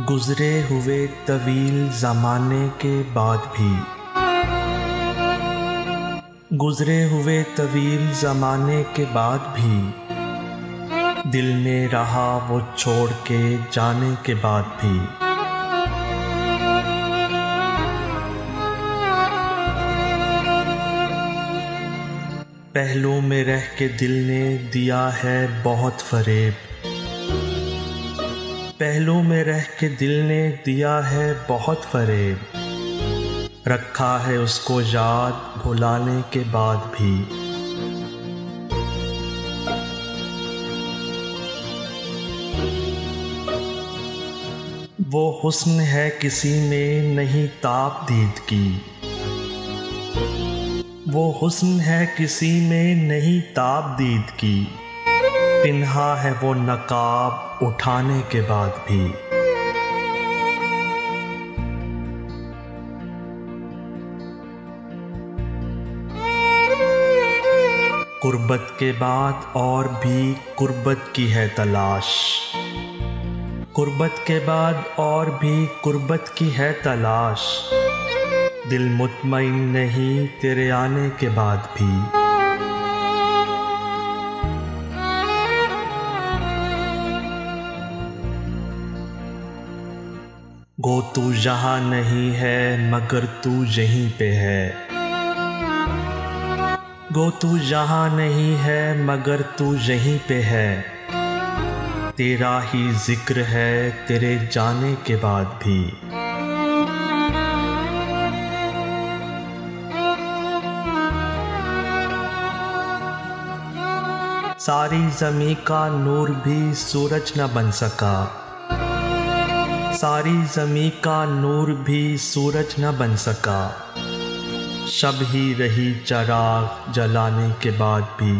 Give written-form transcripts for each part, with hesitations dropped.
गुज़रे हुए तवील ज़माने के बाद भी, गुज़रे हुए तवील ज़माने के बाद भी, दिल में रहा वो छोड़ के जाने के बाद भी। पहलू में रह के दिल ने दिया है बहुत फ़रेब, पहलू में रह के दिल ने दिया है बहुत फ़रेब, रखा है उसको याद भुलाने के बाद भी। वो हुस्न है किसी में नहीं ताब दीद की, वो हुस्न है किसी में नहीं ताब दीद की, पिन्हा है वो नकाब उठाने के बाद भी। कुर्बत के बाद और भी कुर्बत की है तलाश, कुर्बत के बाद और भी कुर्बत की है तलाश, दिल मुतमईन नहीं तेरे आने के बाद भी। गो तू यहाँ नहीं है मगर तू यहीं पे है, गो तू यहाँ नहीं है मगर तू यहीं पे है, तेरा ही जिक्र है तेरे जाने के बाद भी। सारी ज़मीं का नूर भी सूरज न बन सका, सारी ज़मीं का नूर भी सूरज न बन सका, शब ही रही चराग जलाने के बाद भी।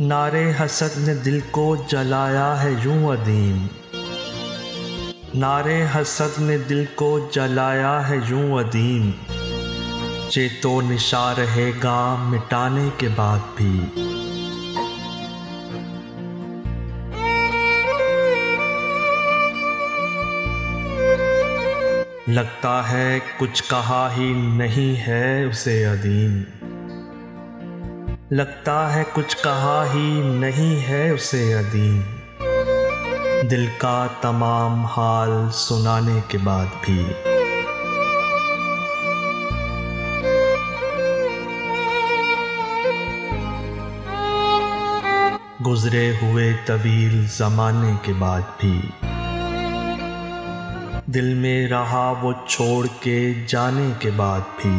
नारे हसद ने दिल को जलाया है यूं अदीम, नारे हसद ने दिल को जलाया है यूं अदीम, चेतो निशा रहेगा मिटाने के बाद भी। लगता है कुछ कहा ही नहीं है उसे अदीम, लगता है कुछ कहा ही नहीं है उसे अदीम, दिल का तमाम हाल सुनाने के बाद भी। गुज़रे हुए तवील ज़माने के बाद भी, दिल में रहा वो छोड़ के जाने के बाद भी।